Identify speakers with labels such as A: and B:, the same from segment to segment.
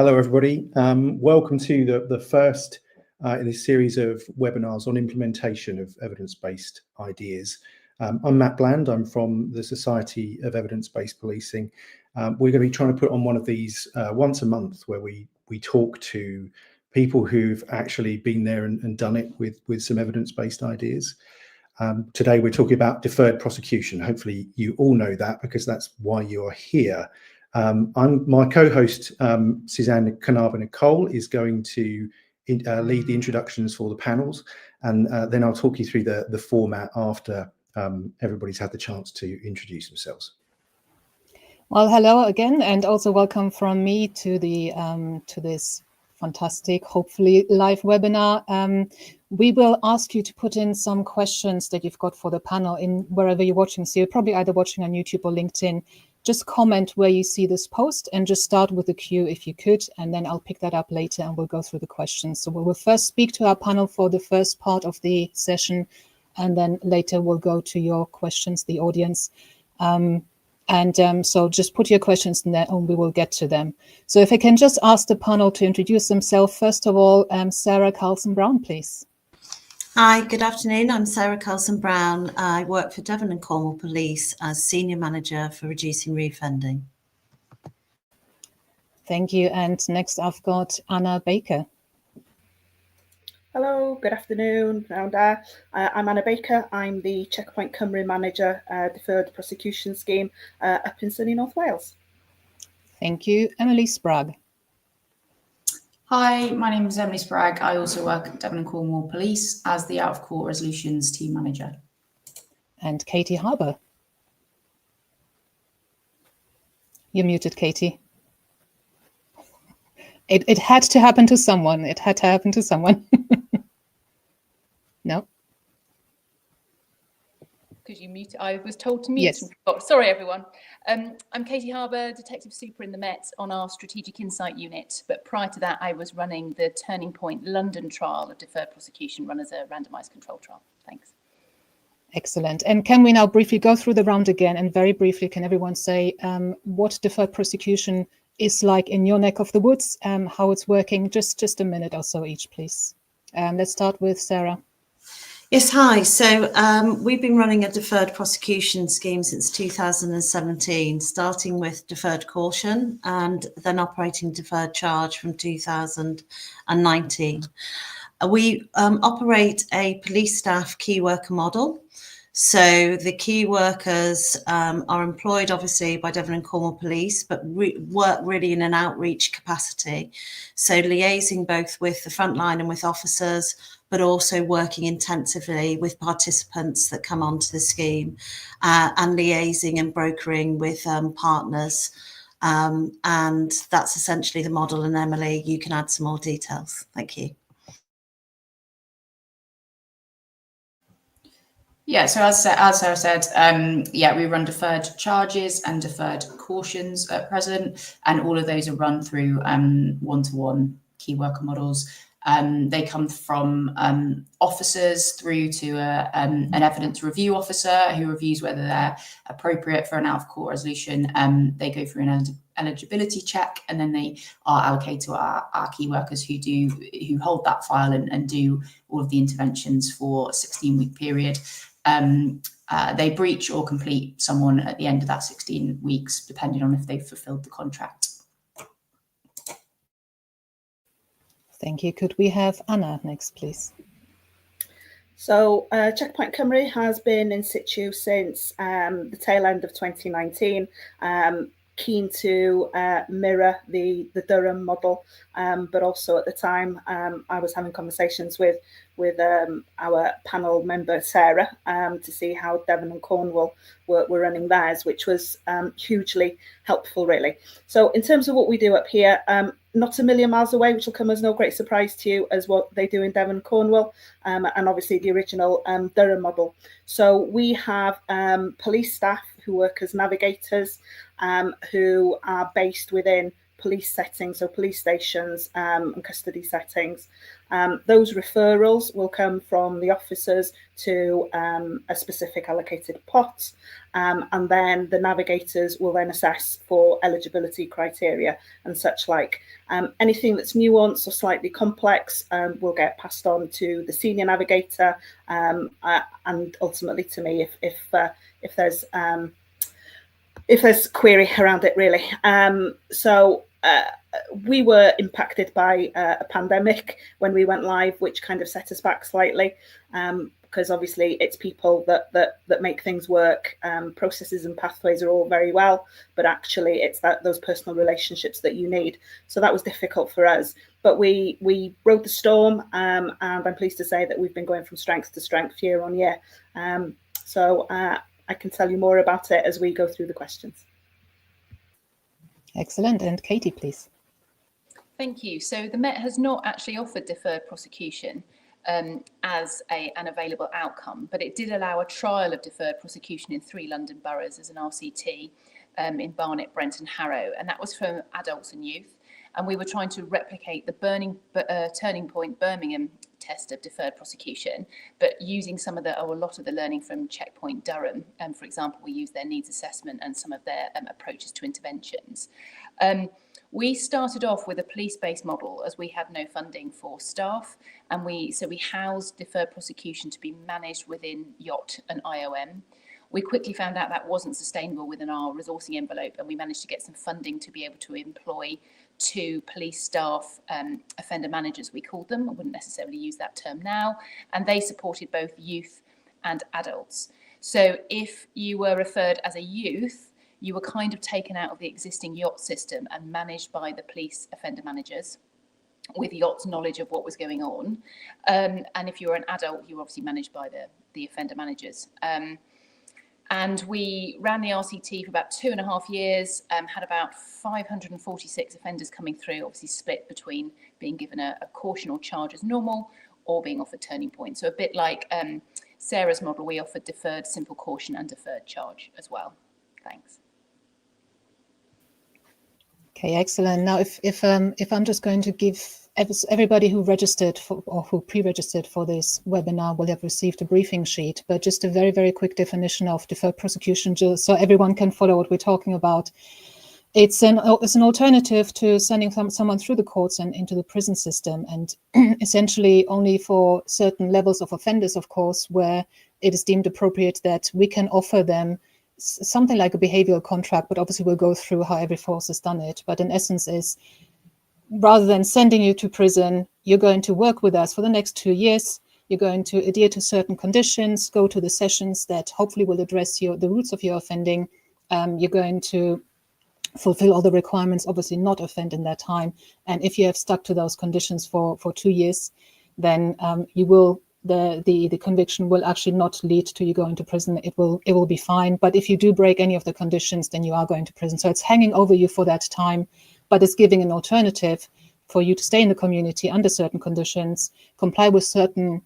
A: Hello, everybody. Welcome to the first in a series of webinars on implementation of evidence-based ideas. I'm Matt Bland. I'm from the Society of Evidence-Based Policing. We're going to be trying to put on one of these once a month where we talk to people who've actually been there and done it with some evidence-based ideas. Today we're talking about deferred prosecution. Hopefully you all know that because that's why you're here. My co-host, Suzanne Canava-Nicole, is going to lead the introductions for the panels, and then I'll talk you through the format after everybody's had the chance to introduce themselves.
B: Well, hello again, and also welcome from me to the to this fantastic, hopefully live webinar. We will ask you to put in some questions that you've got for the panel in wherever you're watching. So you're probably either watching on YouTube or LinkedIn. Just comment where you see this post and just start with the queue if you could, and then I'll pick that up later and we'll go through the questions. So we will first speak to our panel for the first part of the session, and then later we'll go to your questions, the audience. So just put your questions in there and we will get to them. So if I can just ask the panel to introduce themselves. First of all, Sarah Carlson-Brown, please.
C: Hi, good afternoon. I'm Sarah Carlson-Brown. I work for Devon and Cornwall Police as Senior Manager for Reducing Reoffending.
B: Thank you. And next I've got Anna Baker.
D: Hello, good afternoon. I'm Anna Baker. I'm the Checkpoint Cymru Manager, Deferred Prosecution Scheme up in sunny North Wales.
B: Thank you. Emily Sprague.
E: Hi, my name is Emily Sprague. I also work at Devon and Cornwall Police as the Out of Court Resolutions Team Manager.
B: And Katie Harbour. You're muted, Katie. It had to happen to someone. It had to happen to someone. No?
F: Because you mute. I was told to mute.
B: Yes.
F: Oh, sorry, everyone. I'm Katie Harbour, Detective Super in the Met on our Strategic Insight Unit. But prior to that, I was running the Turning Point London trial of deferred prosecution run as a randomised control trial. Thanks.
B: Excellent. And can we now briefly go through the round again? And very briefly, can everyone say what deferred prosecution is like in your neck of the woods, how it's working? Just a minute or so each, please. Let's start with Sarah.
C: Yes, hi. So we've been running a deferred prosecution scheme since 2017, starting with deferred caution and then operating deferred charge from 2019. We operate a police staff key worker model. So the key workers are employed obviously by Devon and Cornwall Police, but work really in an outreach capacity. So liaising both with the front line and with officers, but also working intensively with participants that come onto the scheme and liaising and brokering with partners. And that's essentially the model. And Emily, you can add some more details. Thank you.
E: Yeah, so as Sarah said, we run deferred charges and deferred cautions at present, and all of those are run through one-to-one key worker models. They come from officers through to an evidence review officer who reviews whether they're appropriate for an out-of-court resolution. They go through an eligibility check, and then they are allocated to our key workers who hold that file and do all of the interventions for a 16-week period. They breach or complete someone at the end of that 16 weeks, depending on if they've fulfilled the contract.
B: Thank you. Could we have Anna next, please?
D: So Checkpoint Cymru has been in situ since the tail end of 2019, keen to mirror the Durham model, but also at the time I was having conversations with our panel member Sarah to see how Devon and Cornwall were running theirs, which was hugely helpful really. So in terms of what we do up here, not a million miles away, which will come as no great surprise to you, as what they do in Devon and Cornwall, and obviously the original Durham model. So we have police staff who work as navigators, who are based within police settings, so police stations and custody settings. Those referrals will come from the officers to a specific allocated pot, and then the navigators will then assess for eligibility criteria and such like. Anything that's nuanced or slightly complex will get passed on to the senior navigator and ultimately to me if there's query around it, really. So we were impacted by a pandemic when we went live, which kind of set us back slightly, because obviously it's people that make things work. Processes and pathways are all very well, but actually it's those personal relationships that you need. So that was difficult for us, but we rode the storm, and I'm pleased to say that we've been going from strength to strength year on year. So I can tell you more about it as we go through the questions.
B: Excellent. And Katie, please.
F: Thank you. So the Met has not actually offered deferred prosecution as an available outcome, but it did allow a trial of deferred prosecution in 3 London boroughs as an RCT in Barnet, Brent and Harrow, and that was for adults and youth. And we were trying to replicate the Turning Point Birmingham test of deferred prosecution, but using a lot of the learning from Checkpoint Durham. For example, we used their needs assessment and some of their approaches to interventions. We started off with a police-based model as we had no funding for staff, and we housed deferred prosecution to be managed within Yacht and IOM. We quickly found out that wasn't sustainable within our resourcing envelope, and we managed to get some funding to be able to employ 2 police staff offender managers, we called them. I wouldn't necessarily use that term now, and they supported both youth and adults. So if you were referred as a youth, you were kind of taken out of the existing Yacht system and managed by the police offender managers with Yacht's knowledge of what was going on. And if you were an adult, you were obviously managed by the offender managers. And we ran the RCT for about 2.5 years, had about 546 offenders coming through, obviously split between being given a caution or charge as normal or being offered Turning Point. So a bit like Sarah's model, we offered deferred simple caution and deferred charge as well. Thanks.
B: Okay, excellent. Now, if I'm just going to give everybody who registered for, or who pre-registered for this webinar will have received a briefing sheet, but just a very, very quick definition of deferred prosecution, just so everyone can follow what we're talking about. It's an alternative to sending someone through the courts and into the prison system, and essentially only for certain levels of offenders, of course, where it is deemed appropriate that we can offer them something like a behavioral contract, but obviously we'll go through how every force has done it. But in essence is, rather than sending you to prison, you're going to work with us for the next 2 years. You're going to adhere to certain conditions, go to the sessions that hopefully will address the roots of your offending. You're going to fulfill all the requirements, obviously not offend in that time. And if you have stuck to those conditions for 2 years, then you will, the conviction will actually not lead to you going to prison. It will be fine. But if you do break any of the conditions, then you are going to prison. So it's hanging over you for that time, but it's giving an alternative for you to stay in the community under certain conditions, comply with certain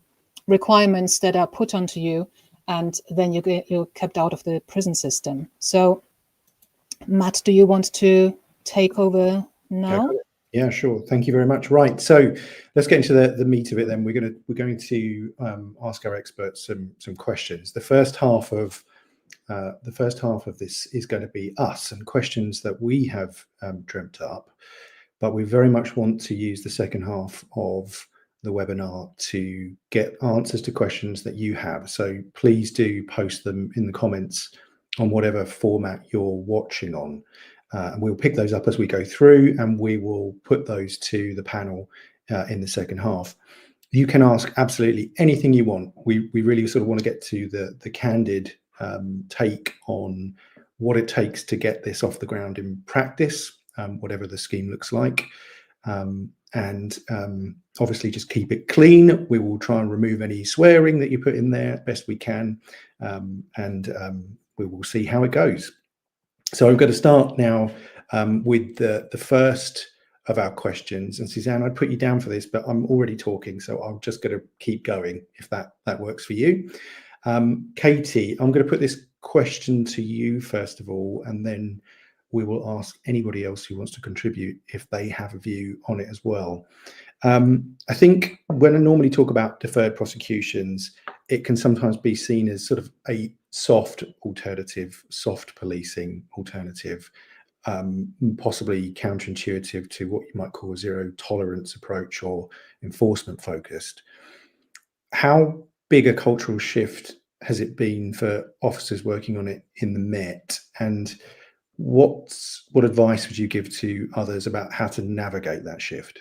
B: requirements that are put onto you, and then you're kept out of the prison system. So Matt, do you want to take over now?
A: Yeah, sure. Thank you very much. Right. So let's get into the meat of it then. We're going to ask our experts some questions. The first half of this is going to be us and questions that we have dreamt up, but we very much want to use the second half of the webinar to get answers to questions that you have. So please do post them in the comments on whatever format you're watching on. We'll pick those up as we go through, and we will put those to the panel in the second half. You can ask absolutely anything you want. We really sort of want to get to the candid take on what it takes to get this off the ground in practice, whatever the scheme looks like. And obviously just keep it clean. We will try and remove any swearing that you put in there best we can, and we will see how it goes. So I'm going to start now with the first of our questions. And Suzanne, I'd put you down for this, but I'm already talking, so I'm just going to keep going if that works for you. Katie, I'm going to put this question to you first of all, and then we will ask anybody else who wants to contribute if they have a view on it as well. I think when I normally talk about deferred prosecutions, it can sometimes be seen as sort of a soft alternative, soft policing alternative, possibly counterintuitive to what you might call a zero tolerance approach or enforcement focused. How big a cultural shift has it been for officers working on it in the Met? And what advice would you give to others about how to navigate that shift?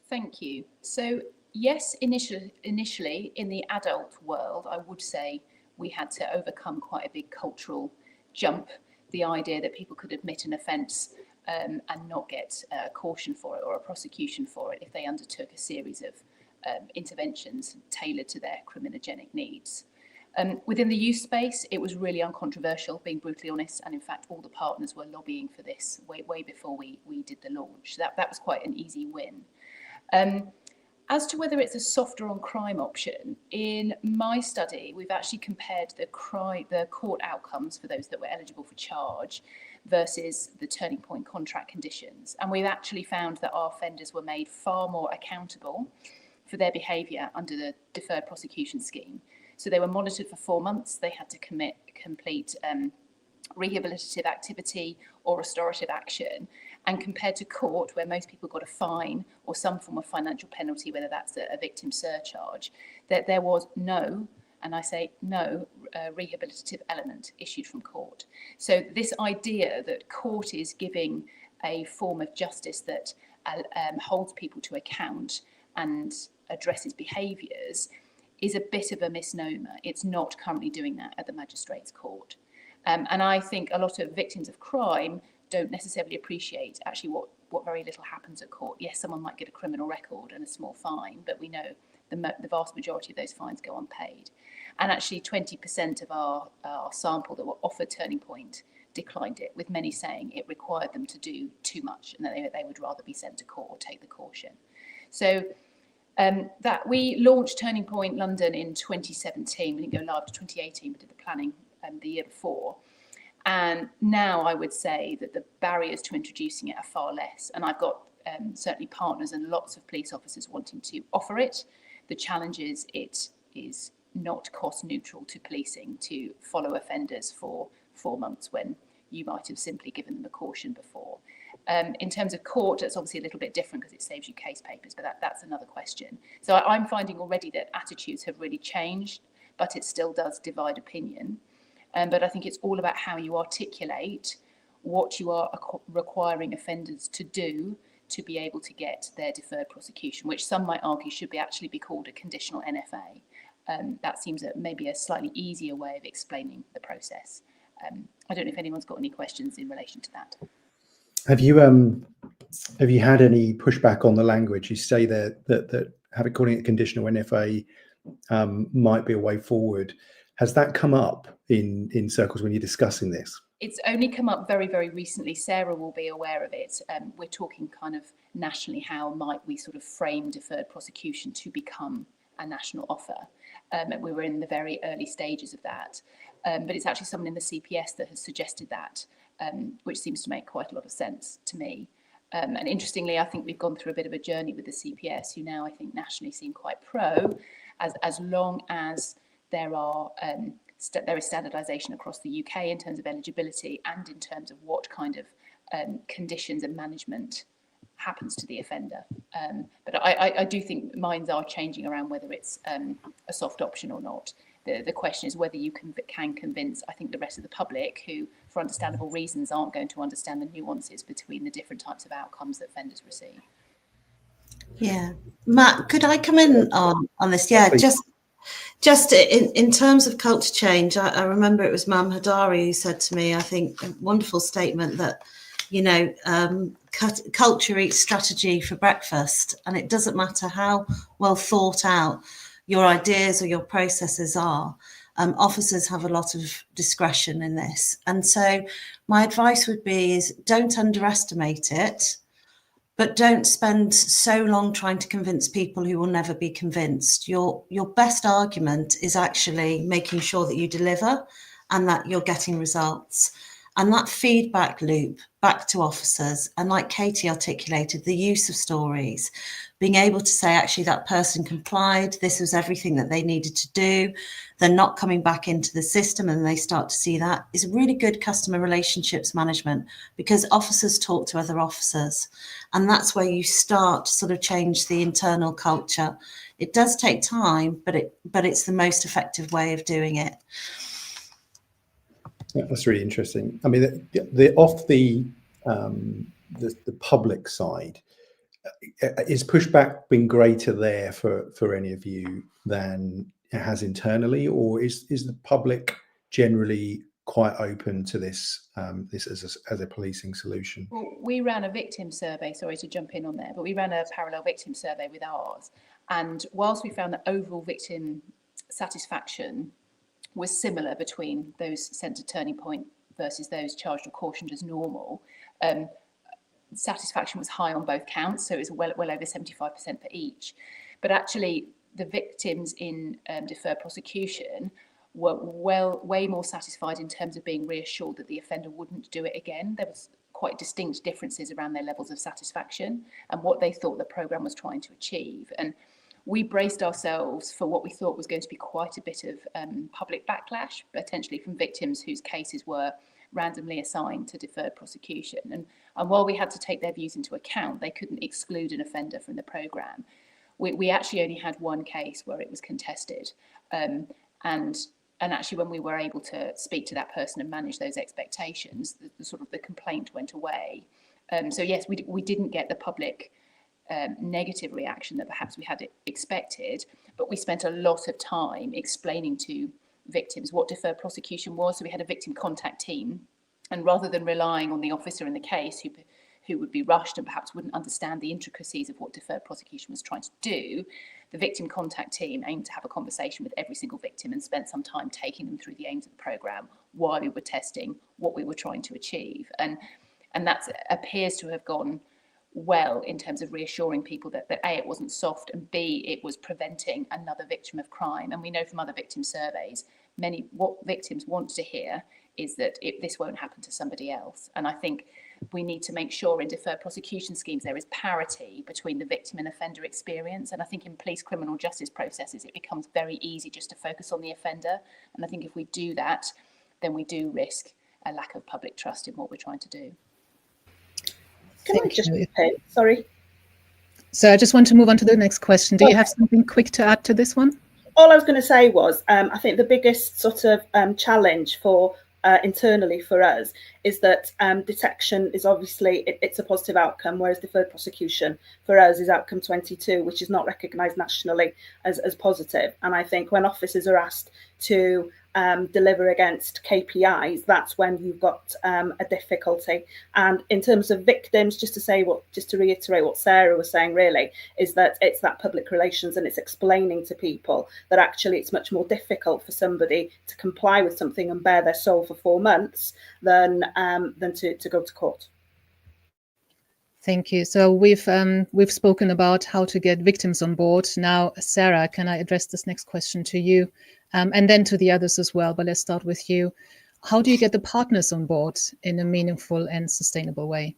F: Thank you. So yes, initially in the adult world, I would say we had to overcome quite a big cultural jump. The idea that people could admit an offence and not get a caution for it or a prosecution for it if they undertook a series of interventions tailored to their criminogenic needs. Within the youth space, it was really uncontroversial, being brutally honest, and in fact all the partners were lobbying for this way before we did the launch. That was quite an easy win. As to whether it's a softer on crime option, in my study, we've actually compared the court outcomes for those that were eligible for charge versus the turning point contract conditions. And we've actually found that our offenders were made far more accountable for their behaviour under the deferred prosecution scheme. So they were monitored for 4 months. They had to complete rehabilitative activity or restorative action. And compared to court, where most people got a fine or some form of financial penalty, whether that's a victim surcharge, that there was no, and I say no, rehabilitative element issued from court. So this idea that court is giving a form of justice that holds people to account and addresses behaviours is a bit of a misnomer. It's not currently doing that at the magistrates' court. And I think a lot of victims of crime don't necessarily appreciate actually what very little happens at court. Yes, someone might get a criminal record and a small fine, but we know the vast majority of those fines go unpaid. And actually 20% of our sample that were offered Turning Point declined it, with many saying it required them to do too much and that they would rather be sent to court or take the caution. So that we launched Turning Point London in 2017. We didn't go live to 2018, but did the planning the year before. And now I would say that the barriers to introducing it are far less. And I've got certainly partners and lots of police officers wanting to offer it. The challenge is it is not cost neutral to policing to follow offenders for 4 months when you might have simply given them a caution before. In terms of court, it's obviously a little bit different because it saves you case papers, but that's another question. So I'm finding already that attitudes have really changed, but it still does divide opinion. But I think it's all about how you articulate what you are requiring offenders to do to be able to get their deferred prosecution, which some might argue should actually be called a conditional NFA. That seems maybe a slightly easier way of explaining the process. I don't know if anyone's got any questions in relation to that.
A: Have you had any pushback on the language? You say that calling it conditional NFA might be a way forward. Has that come up in circles when you're discussing this?
F: It's only come up very, very recently. Sarah will be aware of it. We're talking kind of nationally, how might we sort of frame deferred prosecution to become a national offer? We were in the very early stages of that. But it's actually someone in the CPS that has suggested that, which seems to make quite a lot of sense to me. And interestingly, I think we've gone through a bit of a journey with the CPS, who now I think nationally seem quite pro, as long as there is standardisation across the UK in terms of eligibility and in terms of what kind of conditions and management happens to the offender. But I do think minds are changing around whether it's a soft option or not. The question is whether you can convince, I think, the rest of the public who, for understandable reasons, aren't going to understand the nuances between the different types of outcomes that offenders receive.
C: Yeah. Matt, could I come in on this? Yeah, just in terms of culture change, I remember it was Mam Hadari who said to me, I think, a wonderful statement that, culture eats strategy for breakfast, and it doesn't matter how well thought out your ideas or your processes are. Officers have a lot of discretion in this. And so my advice would be is don't underestimate it, but don't spend so long trying to convince people who will never be convinced. Your best argument is actually making sure that you deliver and that you're getting results. And that feedback loop back to officers, and like Katie articulated, the use of stories, being able to say, actually, that person complied, this was everything that they needed to do, they're not coming back into the system, and they start to see that, is really good customer relationships management, because officers talk to other officers. And that's where you start to sort of change the internal culture. It does take time, but it's the most effective way of doing it.
A: Yeah, that's really interesting. I mean, the public side, is pushback been greater there for any of you than it has internally, or is the public generally quite open to this as a policing solution?
F: Well, we ran a victim survey, sorry to jump in on there, but we ran a parallel victim survey with ours. And whilst we found that overall victim satisfaction was similar between those sent to Turning Point versus those charged or cautioned as normal, satisfaction was high on both counts, so it was well over 75% for each. But actually, the victims in deferred prosecution were way more satisfied in terms of being reassured that the offender wouldn't do it again. There was quite distinct differences around their levels of satisfaction and what they thought the programme was trying to achieve. And we braced ourselves for what we thought was going to be quite a bit of public backlash, potentially from victims whose cases were randomly assigned to deferred prosecution. And while we had to take their views into account, they couldn't exclude an offender from the programme. We actually only had one case where it was contested. And actually, when we were able to speak to that person and manage those expectations, the complaint went away. So yes, we didn't get the public negative reaction that perhaps we had expected, but we spent a lot of time explaining to victims what deferred prosecution was. So we had a victim contact team, and rather than relying on the officer in the case who would be rushed and perhaps wouldn't understand the intricacies of what deferred prosecution was trying to do, the victim contact team aimed to have a conversation with every single victim and spent some time taking them through the aims of the programme, why we were testing, what we were trying to achieve. And that appears to have gone well in terms of reassuring people that A, it wasn't soft, and B, it was preventing another victim of crime. And we know from other victim surveys, what victims want to hear is that this won't happen to somebody else. And I think we need to make sure in deferred prosecution schemes there is parity between the victim and offender experience. And I think in police criminal justice processes, it becomes very easy just to focus on the offender. And I think if we do that, then we do risk a lack of public trust in what we're trying to do.
D: Can I just repeat? Sorry.
B: So I just want to move on to the next question. Do you have something quick to add to this one?
D: All I was going to say was, I think the biggest sort of challenge for internally for us is that detection is obviously it's a positive outcome, whereas deferred prosecution for us is outcome 22, which is not recognised nationally as positive. And I think when officers are asked to deliver against KPIs, that's when you've got a difficulty. And in terms of victims, just to reiterate what Sarah was saying, really, is that it's that public relations, and it's explaining to people that actually it's much more difficult for somebody to comply with something and bear their soul for 4 months than to go to court.
B: Thank you. So we've spoken about how to get victims on board. Now, Sarah, can I address this next question to you, and then to the others as well? But let's start with you. How do you get the partners on board in a meaningful and sustainable way?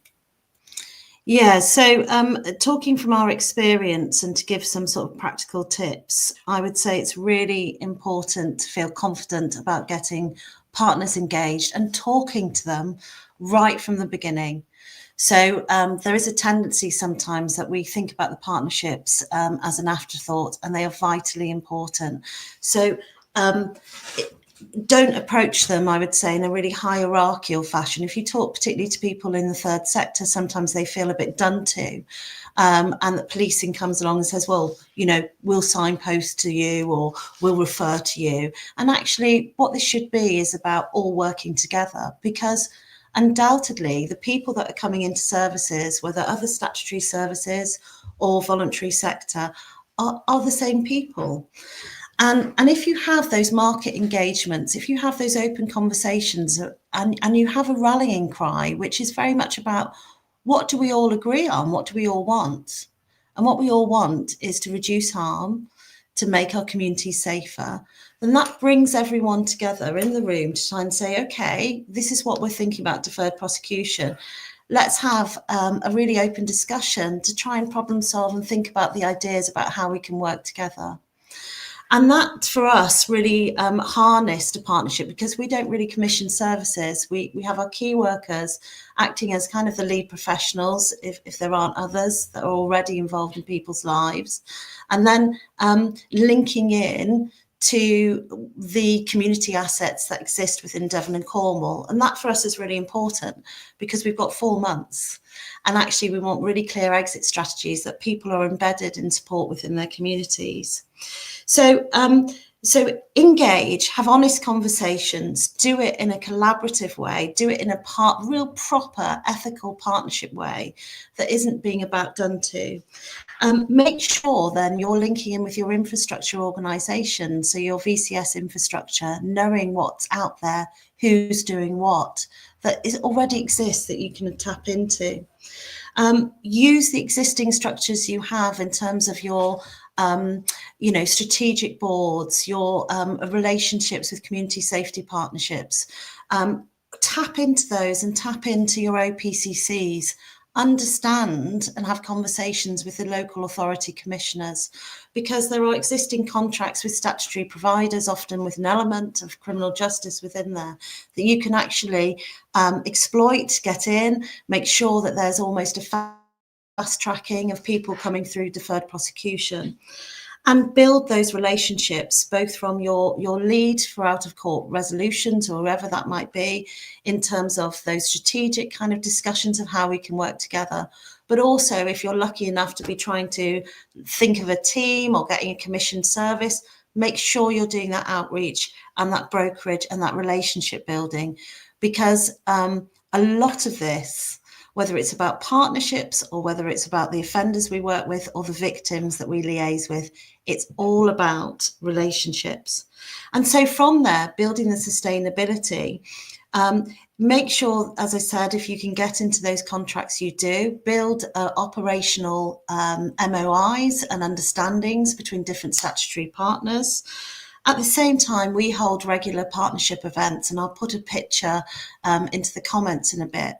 C: Yeah, so talking from our experience and to give some sort of practical tips, I would say it's really important to feel confident about getting partners engaged and talking to them right from the beginning. So there is a tendency sometimes that we think about the partnerships as an afterthought, and they are vitally important. So don't approach them, I would say, in a really hierarchical fashion. If you talk particularly to people in the third sector, sometimes they feel a bit done to. And that policing comes along and says, well, you know, we'll signpost to you or we'll refer to you. And actually what this should be is about all working together, because undoubtedly the people that are coming into services, whether other statutory services or voluntary sector, are the same people. And if you have those market engagements, if you have those open conversations and you have a rallying cry, which is very much about what do we all agree on, what do we all want? And what we all want is to reduce harm, to make our communities safer, then that brings everyone together in the room to try and say, okay, this is what we're thinking about deferred prosecution. Let's have a really open discussion to try and problem solve and think about the ideas about how we can work together. And that, for us, really harnessed a partnership, because we don't really commission services. We have our key workers acting as kind of the lead professionals, if there aren't others that are already involved in people's lives, and then linking in to the community assets that exist within Devon and Cornwall. And that for us is really important, because we've got 4 months. And actually, we want really clear exit strategies that people are embedded in support within their communities. So engage, have honest conversations, do it in a collaborative way, do it in a real proper ethical partnership way that isn't being about done to. Make sure then you're linking in with your infrastructure organisation, so your VCS infrastructure, knowing what's out there, who's doing what, that already exists that you can tap into. Use the existing structures you have in terms of your strategic boards, your relationships with community safety partnerships. Tap into those and tap into your OPCCs. Understand and have conversations with the local authority commissioners, because there are existing contracts with statutory providers, often with an element of criminal justice within there, that you can actually exploit, get in, make sure that there's almost a fast tracking of people coming through deferred prosecution. And build those relationships, both from your lead for out of court resolutions or wherever that might be, in terms of those strategic kind of discussions of how we can work together. But also, if you're lucky enough to be trying to think of a team or getting a commissioned service, make sure you're doing that outreach and that brokerage and that relationship building, because a lot of this, whether it's about partnerships or whether it's about the offenders we work with or the victims that we liaise with, it's all about relationships. And so from there, building the sustainability, make sure, as I said, if you can get into those contracts, you do build operational MOIs and understandings between different statutory partners. At the same time, we hold regular partnership events, and I'll put a picture into the comments in a bit.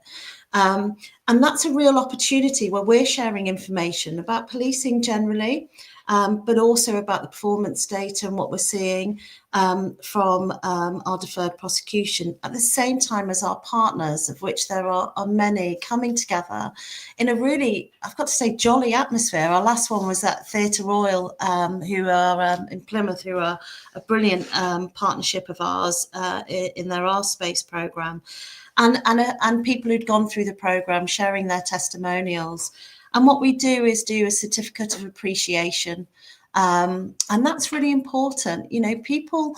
C: And that's a real opportunity where we're sharing information about policing generally, but also about the performance data and what we're seeing from our deferred prosecution, at the same time as our partners, of which there are many, coming together in a really, I've got to say, jolly atmosphere. Our last one was at Theatre Royal, who are in Plymouth, who are a brilliant partnership of ours in their Our Space programme. And people who'd gone through the programme sharing their testimonials. And what we do is do a certificate of appreciation. And that's really important. You know, people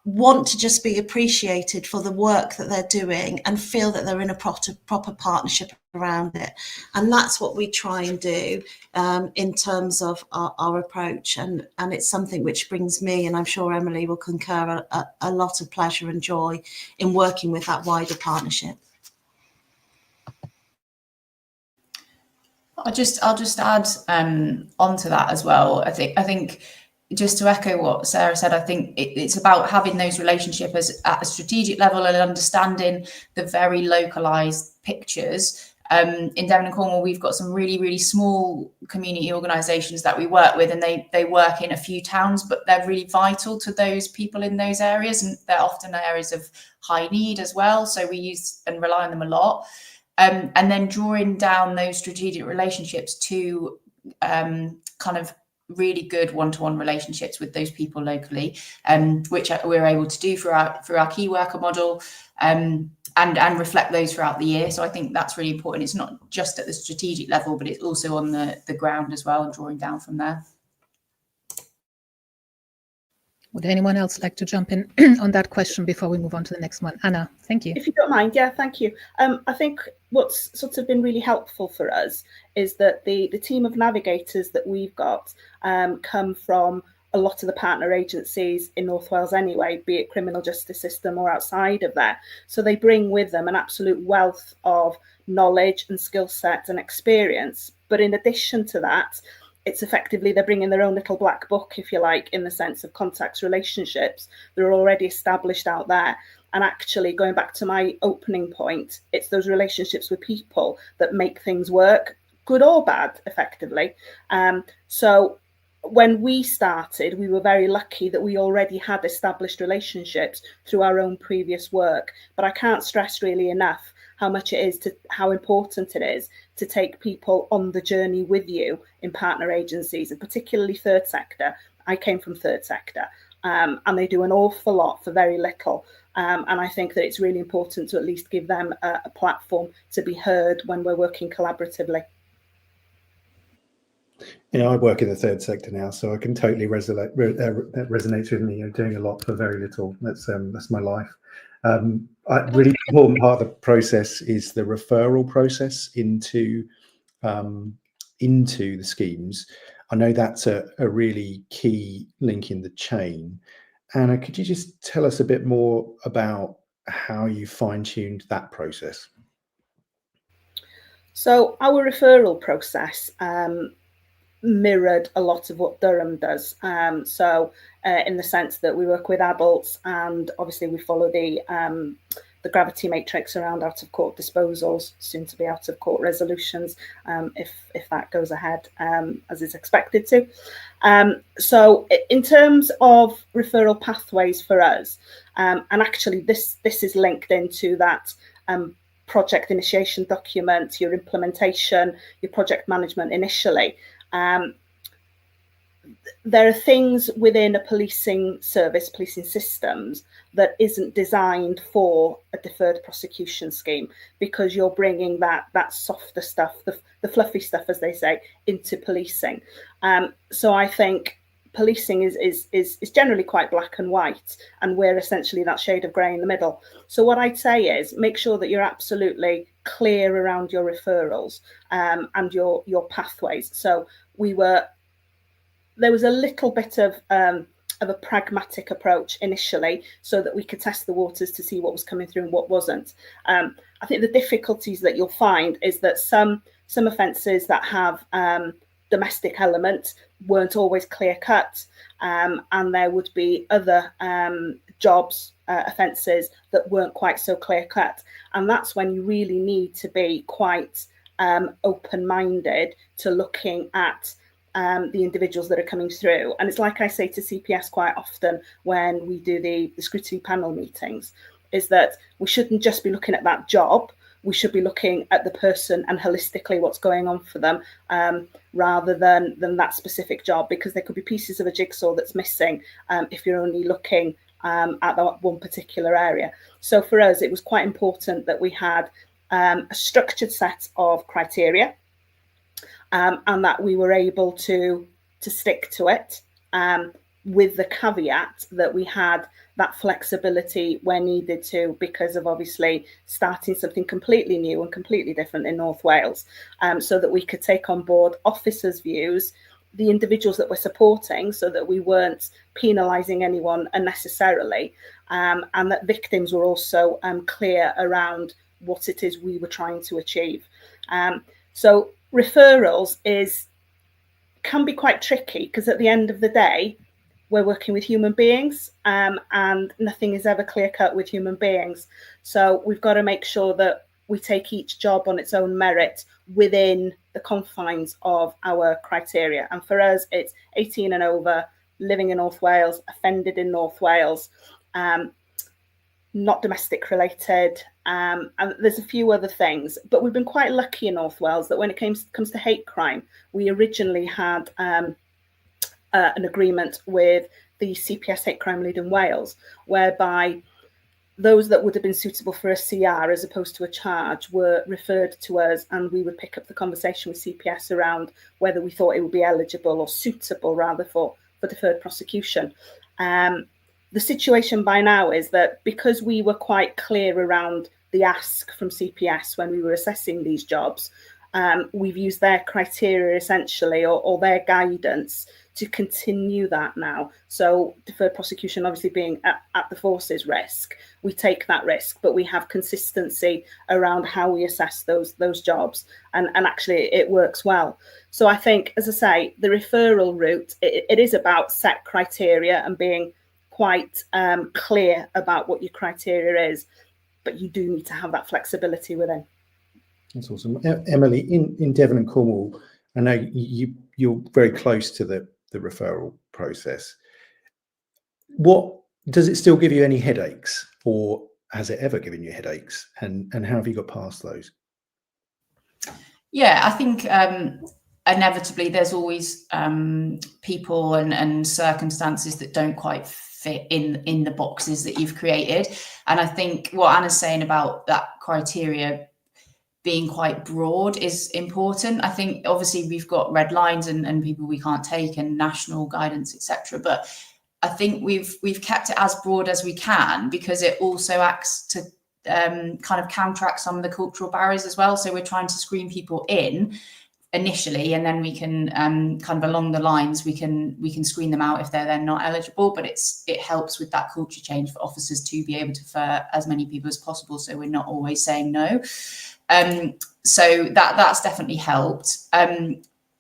C: want to just be appreciated for the work that they're doing and feel that they're in a proper partnership around it. And that's what we try and do in terms of our approach. And it's something which brings me, and I'm sure Emily will concur, a lot of pleasure and joy in working with that wider partnership.
E: I'll just add onto that as well. I think just to echo what Sarah said, I think it's about having those relationships at a strategic level and understanding the very localized pictures. In Devon and Cornwall, we've got some really, really small community organisations that we work with, and they work in a few towns, but they're really vital to those people in those areas, and they're often areas of high need as well. So we use and rely on them a lot. And then drawing down those strategic relationships to kind of really good one-to-one relationships with those people locally, which we're able to do through our key worker model, and reflect those throughout the year. So I think that's really important. It's not just at the strategic level, but it's also on the ground as well, and drawing down from there.
B: Would anyone else like to jump in on that question before we move on to the next one? Anna, thank you.
D: If you don't mind, yeah, thank you. I think what's sort of been really helpful for us is that the team of navigators that we've got come from a lot of the partner agencies in North Wales anyway, be it criminal justice system or outside of that. So they bring with them an absolute wealth of knowledge and skill set and experience. But in addition to that, it's effectively they're bringing their own little black book, if you like, in the sense of contacts, relationships that are already established out there. And actually, going back to my opening point, it's those relationships with people that make things work, good or bad, effectively. So when we started, we were very lucky that we already had established relationships through our own previous work. But I can't stress really enough how important it is to take people on the journey with you in partner agencies, and particularly third sector. I came from third sector, and they do an awful lot for very little. And I think that it's really important to at least give them a platform to be heard when we're working collaboratively.
A: I work in the third sector now, so I can totally resonate with me. Doing a lot for very little. That's my life. A really important part of the process is the referral process into the schemes. I know that's a really key link in the chain. Anna, could you just tell us a bit more about how you fine-tuned that process?
D: So our referral process mirrored a lot of what Durham does. In the sense that we work with adults, and obviously we follow the gravity matrix around out-of-court disposals, soon to be out-of-court resolutions, if that goes ahead as is expected to. So in terms of referral pathways for us, and actually this is linked into that project initiation document, your implementation, your project management initially. There are things within a policing service, policing systems, that isn't designed for a deferred prosecution scheme, because you're bringing that softer stuff, the fluffy stuff, as they say, into policing. So I think policing is generally quite black and white, and we're essentially that shade of grey in the middle. So what I'd say is make sure that you're absolutely clear around your referrals and your pathways. So there was a little bit of a pragmatic approach initially, so that we could test the waters to see what was coming through and what wasn't. I think the difficulties that you'll find is that some offences that have domestic element weren't always clear cut, and there would be other jobs, offences that weren't quite so clear cut. And that's when you really need to be quite open-minded to looking at the individuals that are coming through. And it's like I say to CPS quite often when we do the scrutiny panel meetings, is that we shouldn't just be looking at that job, we should be looking at the person and holistically what's going on for them, rather than that specific job, because there could be pieces of a jigsaw that's missing if you're only looking at that one particular area. So for us, it was quite important that we had a structured set of criteria, and that we were able to stick to it, with the caveat that we had that flexibility where needed to, because of obviously starting something completely new and completely different in North Wales, so that we could take on board officers' views, the individuals that we're supporting, so that we weren't penalising anyone unnecessarily, and that victims were also clear around what it is we were trying to achieve. So referrals can be quite tricky, because at the end of the day, we're working with human beings, and nothing is ever clear cut with human beings. So we've got to make sure that we take each job on its own merit within the confines of our criteria. And for us, it's 18 and over, living in North Wales, offended in North Wales, not domestic related, and there's a few other things. But we've been quite lucky in North Wales that when it comes to hate crime, we originally had an agreement with the CPS hate crime lead in Wales, whereby those that would have been suitable for a CR as opposed to a charge were referred to us, and we would pick up the conversation with CPS around whether we thought it would be eligible or suitable rather for deferred prosecution. The situation by now is that because we were quite clear around the ask from CPS when we were assessing these jobs, we've used their criteria essentially, or their guidance, to continue that now. So deferred prosecution, obviously being at the force's risk, we take that risk, but we have consistency around how we assess those jobs, and actually it works well. So I think, as I say, the referral route, it is about set criteria and being quite clear about what your criteria is, but you do need to have that flexibility within.
A: That's awesome. Emily, in Devon and Cornwall, I know you're very close to the referral process. What does it still give you any headaches, or has it ever given you headaches, and how have you got past those?
E: Yeah, I think inevitably there's always people and circumstances that don't quite fit in the boxes that you've created. And I think what Anna's saying about that criteria being quite broad is important. I think obviously we've got red lines and people we can't take and national guidance, etc. But I think we've kept it as broad as we can, because it also acts to kind of counteract some of the cultural barriers as well. So we're trying to screen people in initially, and then we can kind of along the lines we can screen them out if they're then not eligible. But it helps with that culture change for officers to be able to refer as many people as possible, so we're not always saying no. So that's definitely helped.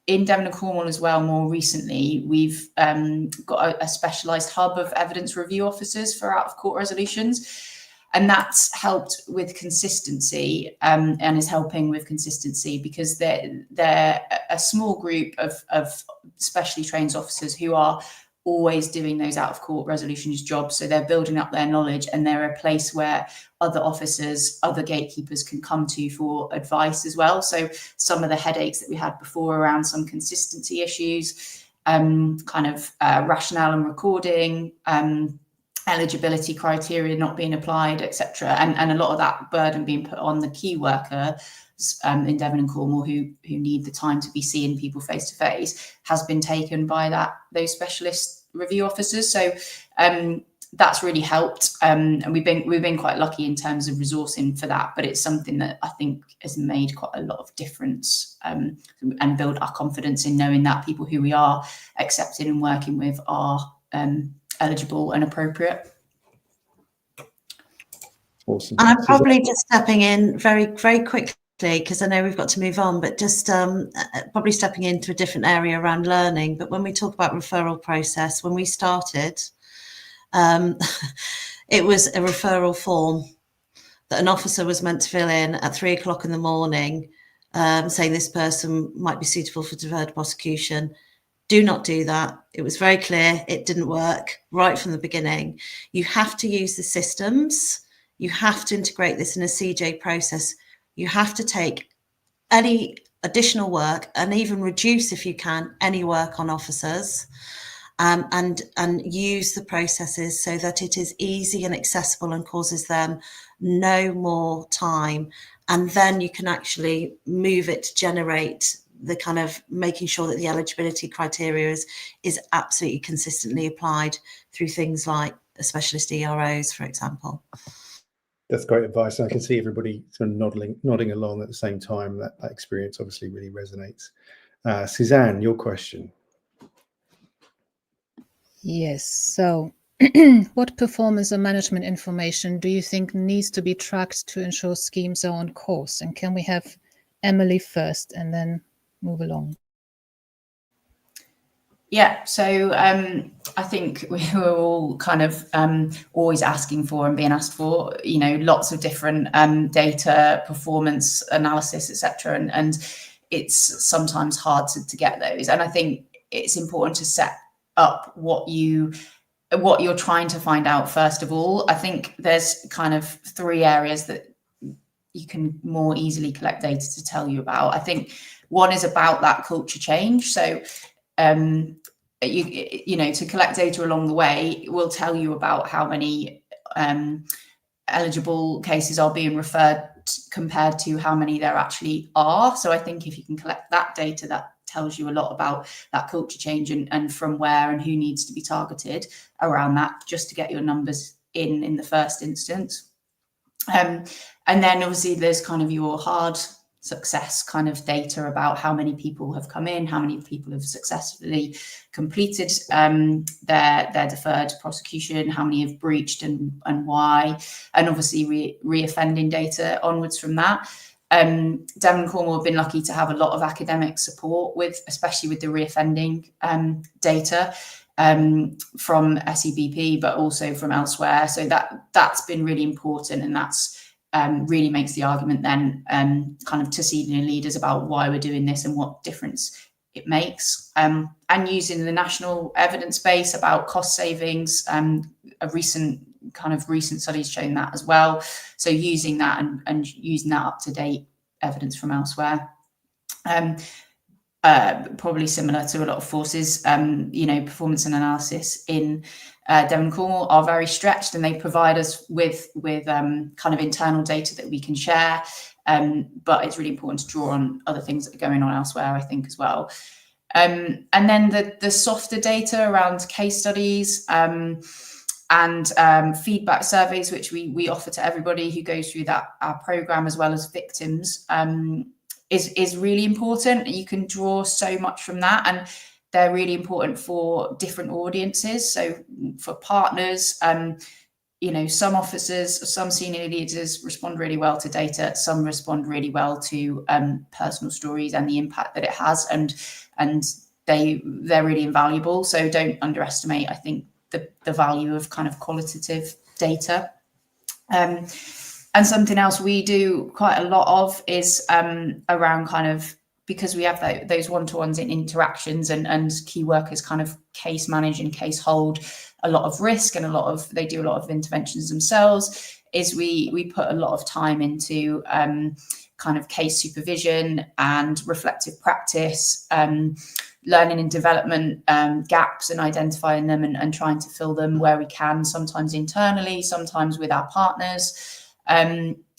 E: In Devon and Cornwall as well, more recently, we've got a specialised hub of evidence review officers for out-of-court resolutions. And that's helped with consistency and is helping with consistency, because they're a small group of specially trained officers who are always doing those out-of-court resolutions jobs. So they're building up their knowledge, and they're a place where other officers, other gatekeepers can come to for advice as well. So some of the headaches that we had before around some consistency issues, kind of rationale and recording, eligibility criteria not being applied, etc., and a lot of that burden being put on the key worker in Devon and Cornwall who need the time to be seeing people face to face, has been taken by those specialist review officers. So that's really helped, and we've been quite lucky in terms of resourcing for that. But it's something that I think has made quite a lot of difference, and build our confidence in knowing that people who we are accepting and working with are eligible and appropriate.
A: Awesome.
C: And I'm probably just stepping in very, very quickly, because I know we've got to move on, but just probably stepping into a different area around learning. But when we talk about referral process, when we started, it was a referral form that an officer was meant to fill in at 3 o'clock in the morning, saying this person might be suitable for deferred prosecution. Do not do that. It was very clear it didn't work right from the beginning. You have to use the systems. You have to integrate this in a CJ process. You have to take any additional work and even reduce, if you can, any work on officers, and use the processes so that it is easy and accessible and causes them no more time. And then you can actually move it to generate the kind of making sure that the eligibility criteria is absolutely consistently applied through things like specialist EROs, for example.
A: That's great advice. I can see everybody sort of nodding along at the same time. That experience obviously really resonates. Suzanne, your question.
B: Yes. So what performance or management information do you think needs to be tracked to ensure schemes are on course? And can we have Emily first and then move along?
E: Yeah, so I think we were all kind of always asking for and being asked for, lots of different data, performance analysis, etc. And it's sometimes hard to get those. And I think it's important to set up what you're trying to find out first of all. I think there's kind of 3 areas that you can more easily collect data to tell you about. I think one is about that culture change. So to collect data along the way will tell you about how many eligible cases are being referred compared to how many there actually are. So I think if you can collect that data, that tells you a lot about that culture change and from where and who needs to be targeted around that, just to get your numbers in the first instance. And then obviously there's kind of your hard success kind of data about how many people have come in, how many people have successfully completed their deferred prosecution, how many have breached and why, and obviously re-offending data onwards from that. Devon and Cornwall have been lucky to have a lot of academic support especially with the re-offending data from SEBP, but also from elsewhere. So that's been really important, and that's really makes the argument then kind of to senior leaders about why we're doing this and what difference it makes. And using the national evidence base about cost savings, recent studies showing that as well. So using that and using that up-to-date evidence from elsewhere. Probably similar to a lot of forces, performance and analysis in Devon and Cornwall are very stretched, and they provide us with kind of internal data that we can share. But it's really important to draw on other things that are going on elsewhere, I think, as well. And then the softer data around case studies and feedback surveys, which we offer to everybody who goes through our program, as well as victims, is really important. You can draw so much from that, and they're really important for different audiences. So for partners, some officers, some senior leaders respond really well to data, some respond really well to personal stories and the impact that it has, and they're really invaluable. So don't underestimate, I think, the value of kind of qualitative data. And something else we do quite a lot of is around kind of, because we have those one-to-ones in interactions, and key workers kind of case manage and case hold a lot of risk, and they do a lot of interventions themselves, is we put a lot of time into kind of case supervision and reflective practice, learning and development gaps, and identifying them and trying to fill them where we can, sometimes internally, sometimes with our partners.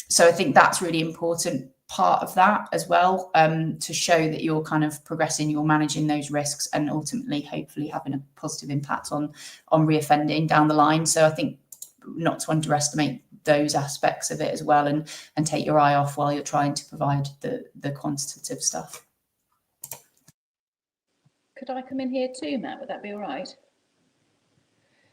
E: So I think that's really important part of that as well, to show that you're kind of progressing, you're managing those risks, and ultimately, hopefully, having a positive impact on reoffending down the line. So I think not to underestimate those aspects of it as well, and take your eye off while you're trying to provide the quantitative stuff.
F: Could I come in here too, Matt? Would that be all right?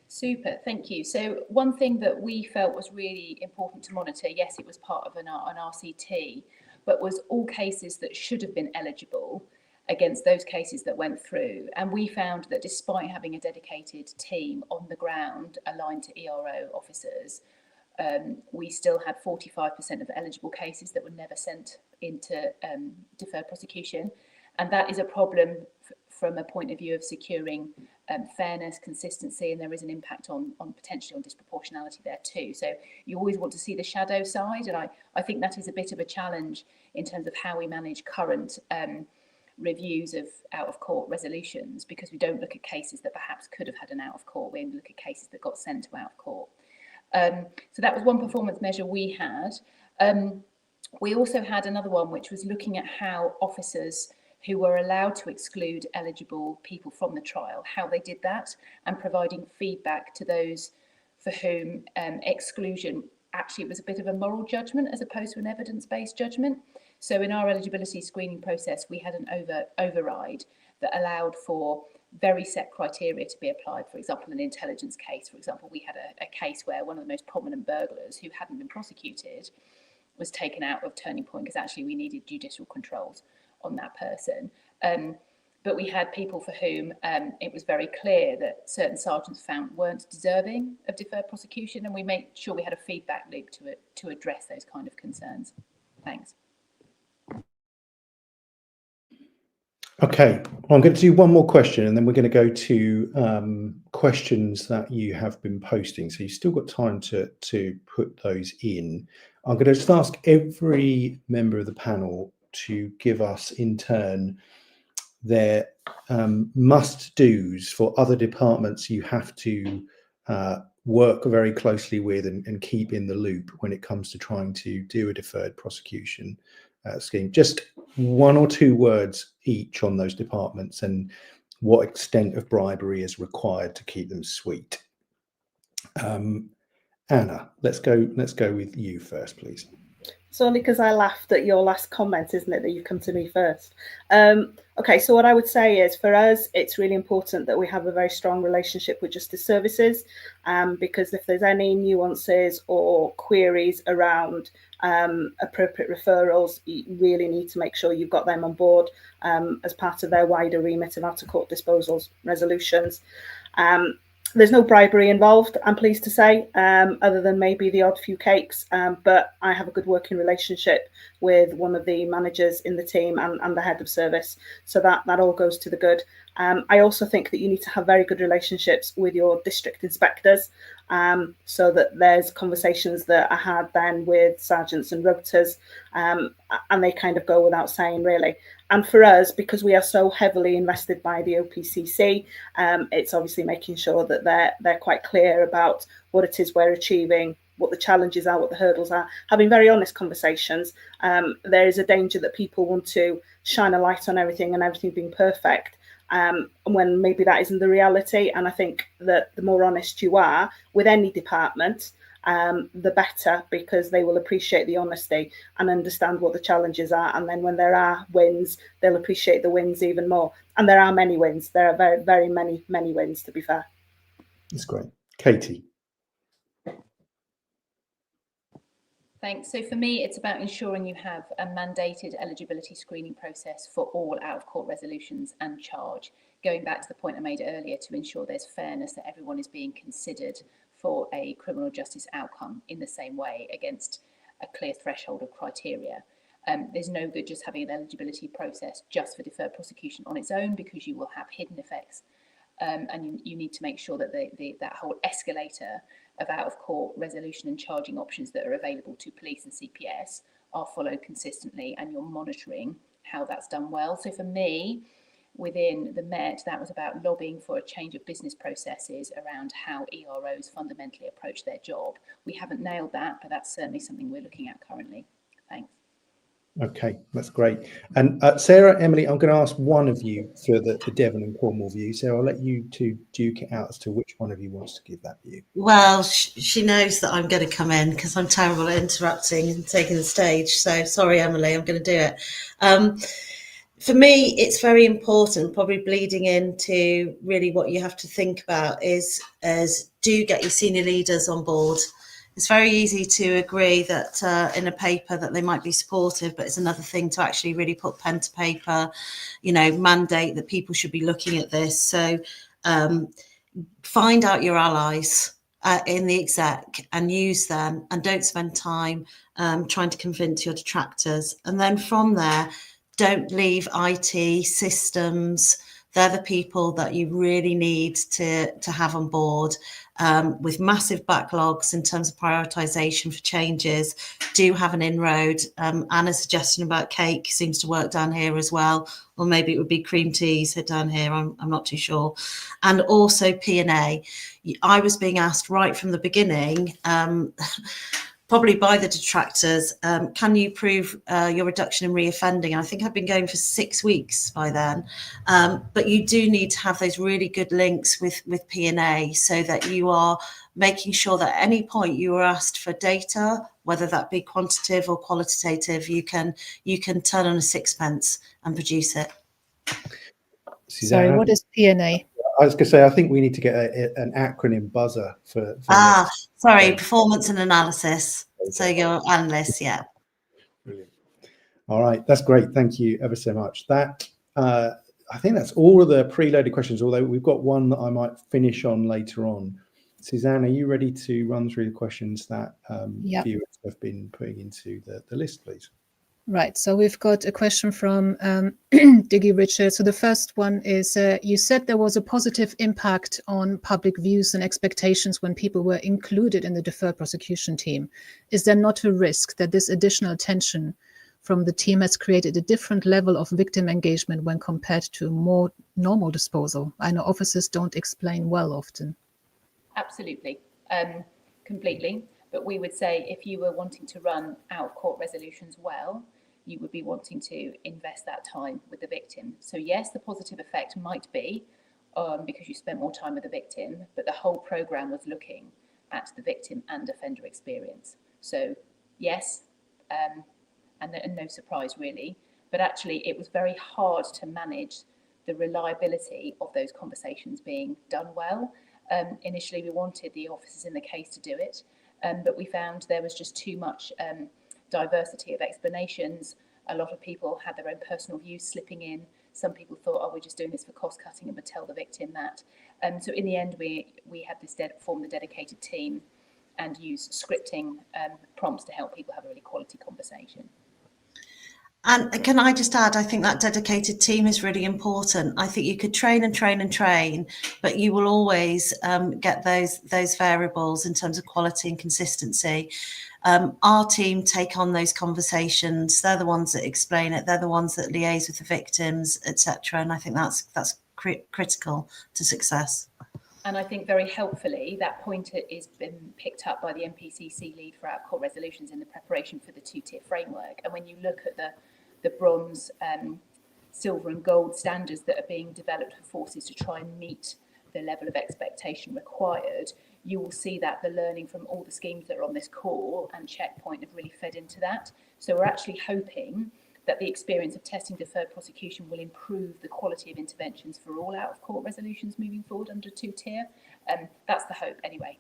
F: Super, thank you. So one thing that we felt was really important to monitor, yes, it was part of an RCT, but was all cases that should have been eligible against those cases that went through. And we found that despite having a dedicated team on the ground aligned to ERO officers, we still had 45% of eligible cases that were never sent into deferred prosecution. And that is a problem from a point of view of securing fairness, consistency, and there is an impact on potentially on disproportionality there too. So you always want to see the shadow side, and I think that is a bit of a challenge in terms of how we manage current reviews of out-of-court resolutions, because we don't look at cases that perhaps could have had an out-of-court, we only look at cases that got sent to out-of-court. So that was one performance measure we had. We also had another one which was looking at how officers who were allowed to exclude eligible people from the trial, how they did that, and providing feedback to those for whom exclusion actually was a bit of a moral judgment as opposed to an evidence-based judgment. So in our eligibility screening process, we had an override that allowed for very set criteria to be applied. For example, an intelligence case. For example, we had a case where one of the most prominent burglars who hadn't been prosecuted was taken out of Turning Point because actually we needed judicial controls on that person. But we had people for whom it was very clear that certain sergeants found weren't deserving of deferred prosecution, and we made sure we had a feedback loop to address those kind of concerns. Thanks.
A: Okay, well, I'm going to do one more question, and then we're going to go to questions that you have been posting. So you've still got time to put those in. I'm going to just ask every member of the panel to give us in turn their must-dos for other departments you have to work very closely with and keep in the loop when it comes to trying to do a deferred prosecution scheme. Just one or two words each on those departments and what extent of bribery is required to keep them sweet. Anna, let's go with you first, please.
D: It's only because I laughed at your last comment, isn't it, that you come to me first. Okay, so what I would say is, for us, it's really important that we have a very strong relationship with Justice Services, because if there's any nuances or queries around appropriate referrals, you really need to make sure you've got them on board as part of their wider remit of out-of-court disposals resolutions. There's no bribery involved, I'm pleased to say, other than maybe the odd few cakes, but I have a good working relationship with one of the managers in the team and the head of service, so that all goes to the good. I also think that you need to have very good relationships with your district inspectors, so that there's conversations that are had then with sergeants and rotors, and they kind of go without saying, really. And for us, because we are so heavily invested by the OPCC, it's obviously making sure that they're quite clear about what it is we're achieving, what the challenges are, what the hurdles are, having very honest conversations. There is a danger that people want to shine a light on everything and everything being perfect, when maybe that isn't the reality. And I think that the more honest you are with any department, the better, because they will appreciate the honesty and understand what the challenges are. And then when there are wins, they'll appreciate the wins even more. And there are many wins. There are very, very many wins, to be fair.
A: That's great. Katie.
F: Thanks. So for me, it's about ensuring you have a mandated eligibility screening process for all out-of-court resolutions and charge. Going back to the point I made earlier, to ensure there's fairness, that everyone is being considered for a criminal justice outcome in the same way against a clear threshold of criteria. There's no good just having an eligibility process just for deferred prosecution on its own, because you will have hidden effects. And you need to make sure that that whole escalator of out-of-court resolution and charging options that are available to police and CPS are followed consistently, and you're monitoring how that's done well. So for me, within the Met, that was about lobbying for a change of business processes around how EROs fundamentally approach their job. We haven't nailed that, but that's certainly something we're looking at currently. Thanks.
A: Okay, that's great. And Sarah, Emily, I'm going to ask one of you for the Devon and Cornwall view. So I'll let you two duke it out as to which one of you wants to give that view.
C: Well, she knows that I'm going to come in because I'm terrible at interrupting and taking the stage. So sorry, Emily, I'm going to do it. For me, it's very important, probably bleeding into really what you have to think about is do get your senior leaders on board. It's very easy to agree that in a paper that they might be supportive, but it's another thing to actually really put pen to paper, mandate that people should be looking at this. So find out your allies in the exec and use them, and don't spend time trying to convince your detractors. And then from there, don't leave IT systems. They're the people that you really need to have on board. With massive backlogs in terms of prioritisation for changes, do have an inroad. Anna's suggestion about cake seems to work down here as well, or maybe it would be cream teas down here, I'm not too sure. And also P&A. I was being asked right from the beginning, probably by the detractors, can you prove your reduction in reoffending? And I think I've been going for 6 weeks by then. But you do need to have those really good links with P&A, so that you are making sure that at any point you are asked for data, whether that be quantitative or qualitative, you can turn on a sixpence and produce it.
B: Sorry, what is P&A?
A: I was going to say, I think we need to get an acronym buzzer for
C: sorry, performance and analysis. So your analysts, yeah.
A: Brilliant. All right, that's great. Thank you ever so much. That I think that's all of the preloaded questions, although we've got one that I might finish on later on. Suzanne, are you ready to run through the questions that viewers have been putting into the list, please?
B: Right, so we've got a question from Diggy Richard. So the first one is, you said there was a positive impact on public views and expectations when people were included in the deferred prosecution team. Is there not a risk that this additional attention from the team has created a different level of victim engagement when compared to more normal disposal? I know officers don't explain well often.
F: Absolutely, completely. But we would say if you were wanting to run out-of-court resolutions well, you would be wanting to invest that time with the victim. So yes, the positive effect might be because you spent more time with the victim, but the whole programme was looking at the victim and offender experience. So yes, and no surprise really, but actually it was very hard to manage the reliability of those conversations being done well. Initially we wanted the officers in the case to do it, but we found there was just too much diversity of explanations. A lot of people had their own personal views slipping in. Some people thought, oh, we're just doing this for cost cutting and would tell the victim that. So in the end, we had this formed a dedicated team and use scripting prompts to help people have a really quality conversation.
C: And can I just add, I think that dedicated team is really important. I think you could train and train and train, but you will always get those variables in terms of quality and consistency. Our team take on those conversations. They're the ones that explain it. They're the ones that liaise with the victims, etc. And I think that's critical to success.
F: And I think very helpfully that point has been picked up by the MPCC lead for our court resolutions in the preparation for the two-tier framework. And when you look at the bronze, silver and gold standards that are being developed for forces to try and meet the level of expectation required, you will see that the learning from all the schemes that are on this core and checkpoint have really fed into that. So we're actually hoping that the experience of testing deferred prosecution will improve the quality of interventions for all out of court resolutions moving forward under two-tier. That's the hope anyway.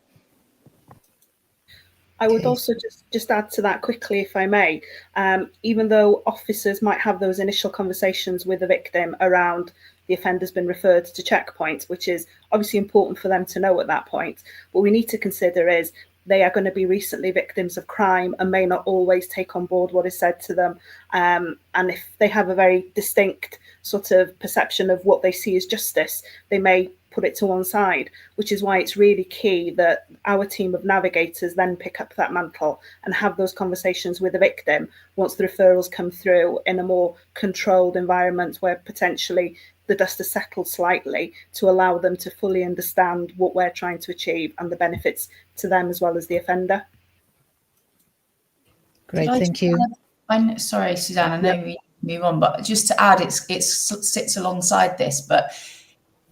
D: I would also just add to that quickly, if I may. Even though officers might have those initial conversations with the victim around the offender's been referred to checkpoint, which is obviously important for them to know at that point, what we need to consider is they are going to be recently victims of crime and may not always take on board what is said to them. And if they have a very distinct sort of perception of what they see as justice, they may put it to one side, which is why it's really key that our team of navigators then pick up that mantle and have those conversations with the victim once the referrals come through in a more controlled environment where potentially the dust has settled slightly, to allow them to fully understand what we're trying to achieve and the benefits to them as well as the offender.
B: Great, thank you.
E: Sorry, Suzanne, I know we move on, but just to add, it sits alongside this, but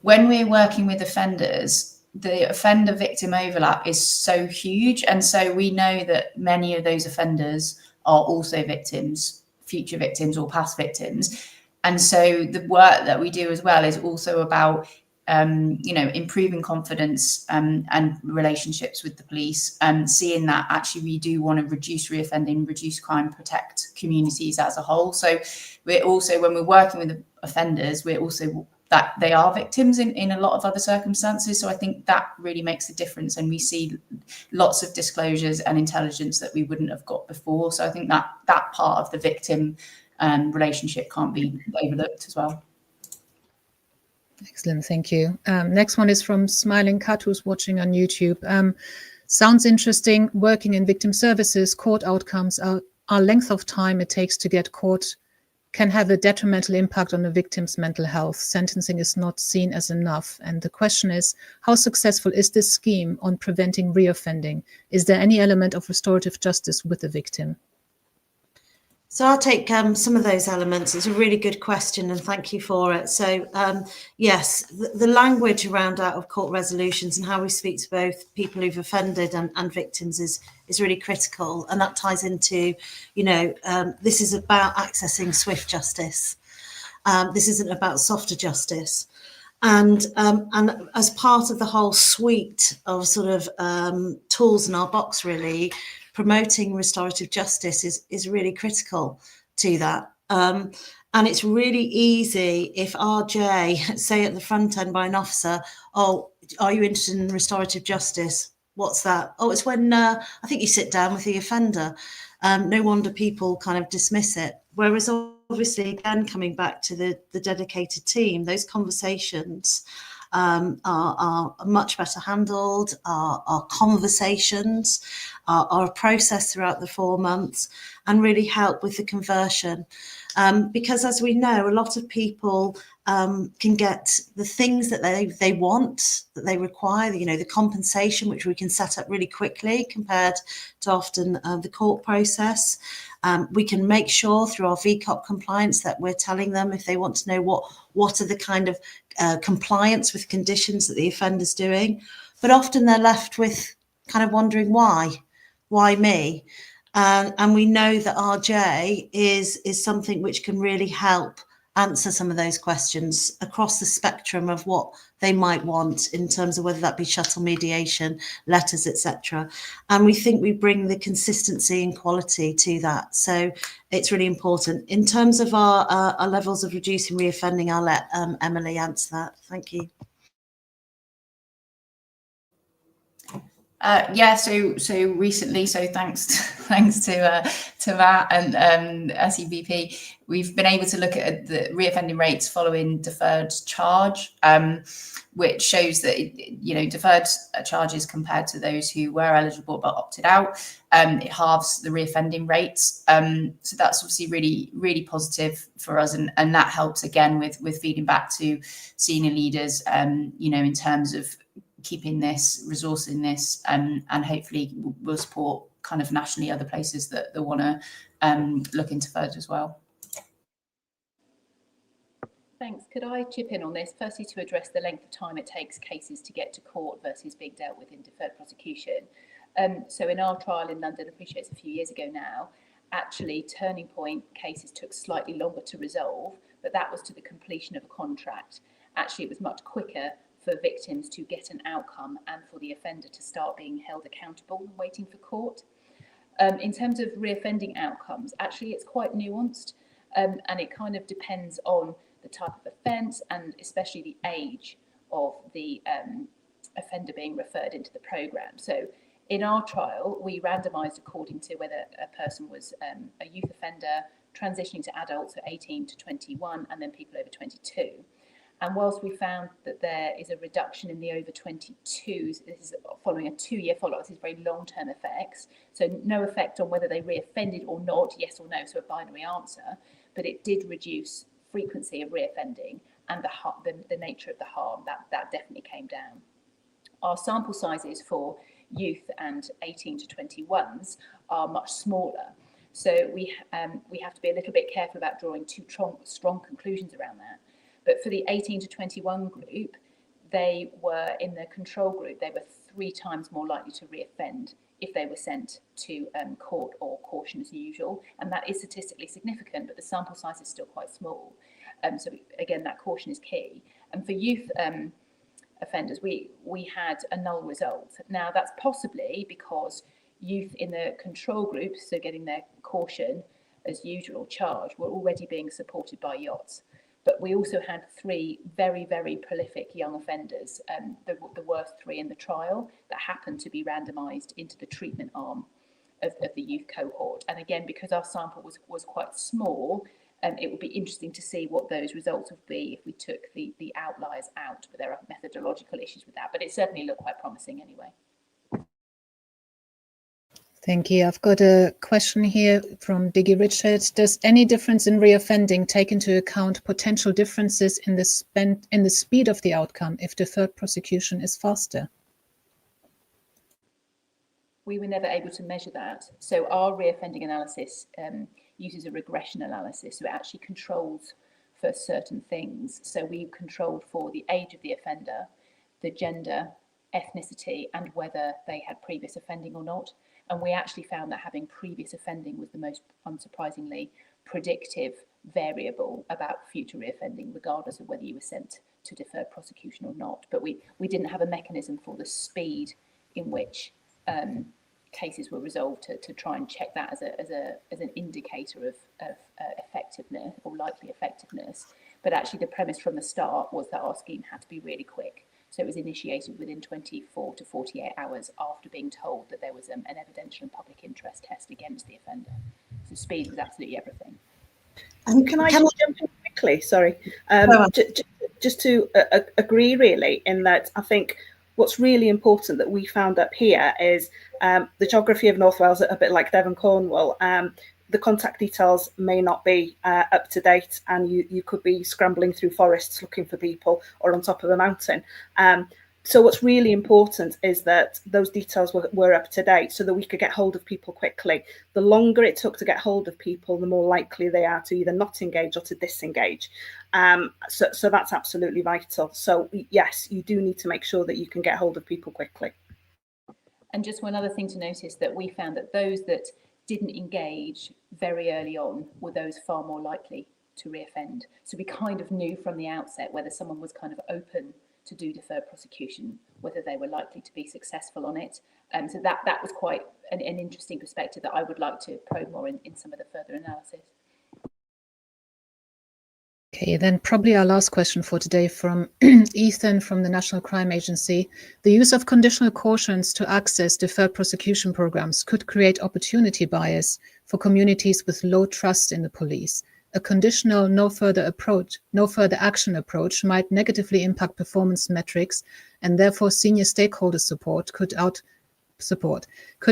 E: when we're working with offenders, the offender-victim overlap is so huge. And so we know that many of those offenders are also victims, future victims or past victims. And so the work that we do as well is also about, improving confidence and relationships with the police, and seeing that actually we do want to reduce reoffending, reduce crime, protect communities as a whole. So we're also, when we're working with offenders, we're also that they are victims in a lot of other circumstances. So I think that really makes a difference. And we see lots of disclosures and intelligence that we wouldn't have got before. So I think that part of the victim relationship can't be overlooked as well.
B: Excellent, thank you. Next one is from Smiling Cat, who's watching on YouTube. Sounds interesting. Working in victim services, court outcomes are length of time it takes to get court can have a detrimental impact on the victim's mental health. Sentencing is not seen as enough. And the question is, how successful is this scheme on preventing reoffending? Is there any element of restorative justice with the victim?
C: So I'll take some of those elements. It's a really good question, and thank you for it. So yes, the language around out of court resolutions and how we speak to both people who've offended and victims is really critical, and that ties into, this is about accessing swift justice. This isn't about softer justice. And as part of the whole suite of sort of tools in our box, really, promoting restorative justice is really critical to that. And it's really easy if RJ, say at the front end by an officer, oh, are you interested in restorative justice? What's that? Oh, it's when I think you sit down with the offender. No wonder people kind of dismiss it. Whereas obviously, again, coming back to the dedicated team, those conversations are much better handled, are conversations, are a process throughout the 4 months, and really help with the conversion. Because as we know, a lot of people can get the things that they want, that they require, the compensation, which we can set up really quickly compared to often the court process. We can make sure through our VCOP compliance that we're telling them if they want to know what are the kind of compliance with conditions that the offender's doing. But often they're left with kind of wondering why me? And we know that RJ is something which can really help answer some of those questions across the spectrum of what they might want in terms of whether that be shuttle mediation, letters, etc. And we think we bring the consistency and quality to that. So it's really important. In terms of our levels of reducing reoffending, I'll let Emily answer that. Thank you.
E: So recently, so thanks to Matt and SEBP, we've been able to look at the reoffending rates following deferred charge, which shows that deferred charges compared to those who were eligible but opted out, it halves the reoffending rates. So that's obviously really positive for us, and that helps again with feeding back to senior leaders, in terms of keeping this, resourcing this, and hopefully we'll support kind of nationally other places that want to look into deferred as well.
F: Thanks. Could I chip in on this? Firstly, to address the length of time it takes cases to get to court versus being dealt with in deferred prosecution. So in our trial in London, I appreciate it's a few years ago now, actually turning point cases took slightly longer to resolve, but that was to the completion of a contract. Actually, it was much quicker for victims to get an outcome and for the offender to start being held accountable and waiting for court. In terms of reoffending outcomes, actually it's quite nuanced, and it kind of depends on the type of offence and especially the age of the offender being referred into the programme. So in our trial, we randomised according to whether a person was a youth offender transitioning to adults at 18 to 21 and then people over 22. And whilst we found that there is a reduction in the over 22s, this is following a 2-year follow-up, this is very long-term effects. So no effect on whether they reoffended or not, yes or no, so a binary answer, but it did reduce frequency of reoffending and the nature of the harm, that definitely came down. Our sample sizes for youth and 18 to 21s are much smaller. So we have to be a little bit careful about drawing too strong conclusions around that. But for the 18 to 21 group, they were in the control group, they were 3 times more likely to reoffend if they were sent to court or caution as usual. And that is statistically significant, but the sample size is still quite small. So again, that caution is key. And for youth offenders, we had a null result. Now that's possibly because youth in the control group, so getting their caution as usual charge, were already being supported by yachts. But we also had 3 very, very prolific young offenders, the worst 3 in the trial, that happened to be randomised into the treatment arm of the youth cohort. And again, because our sample was quite small, it would be interesting to see what those results would be if we took the outliers out, but there are methodological issues with that. But it certainly looked quite promising anyway.
B: Thank you. I've got a question here from Diggy Richard. Does any difference in reoffending take into account potential differences in the speed of the outcome if deferred prosecution is faster?
F: We were never able to measure that. So our reoffending analysis uses a regression analysis. So it actually controls for certain things. So we controlled for the age of the offender, the gender, ethnicity, and whether they had previous offending or not. And we actually found that having previous offending was the most, unsurprisingly, predictive variable about future reoffending, regardless of whether you were sent to deferred prosecution or not. But we didn't have a mechanism for the speed in which cases were resolved to try and check that as an indicator of effectiveness or likely effectiveness. But actually the premise from the start was that our scheme had to be really quick. So it was initiated within 24 to 48 hours after being told that there was an evidential and public interest test against the offender. So speed was absolutely everything.
D: Can I just jump in quickly? Sorry. Just to agree really in that I think what's really important that we found up here is the geography of North Wales, a bit like Devon, Cornwall. The contact details may not be up to date, and you could be scrambling through forests looking for people or on top of a mountain. So what's really important is that those details were up to date so that we could get hold of people quickly. The longer it took to get hold of people, the more likely they are to either not engage or to disengage. So that's absolutely vital. So yes, you do need to make sure that you can get hold of people quickly.
F: And just one other thing to notice, that we found that those that didn't engage very early on were those far more likely to reoffend. So we kind of knew from the outset whether someone was kind of open to do deferred prosecution, whether they were likely to be successful on it. So that was quite an interesting perspective that I would like to probe more in some of the further analysis.
B: Okay, then probably our last question for today from Ethan from the National Crime Agency. The use of conditional cautions to access deferred prosecution programs could create opportunity bias for communities with low trust in the police. A conditional no further action approach might negatively impact performance metrics, and therefore senior stakeholder support. Could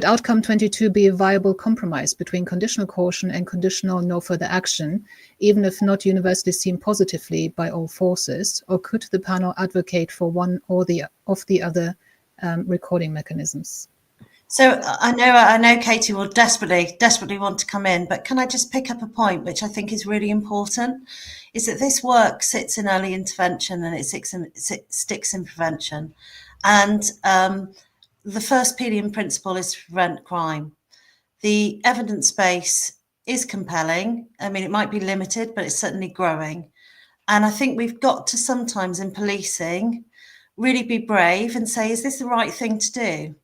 B: outcome 22 be a viable compromise between conditional caution and conditional no further action, even if not universally seen positively by all forces? Or could the panel advocate for one or the other recording mechanisms?
C: So I know Katie will desperately want to come in, but can I just pick up a point which I think is really important, is that this work sits in early intervention and it sticks in prevention. And the first PDM principle is to prevent crime. The evidence base is compelling. I mean, it might be limited, but it's certainly growing. And I think we've got to sometimes in policing really be brave and say, is this the right thing to do?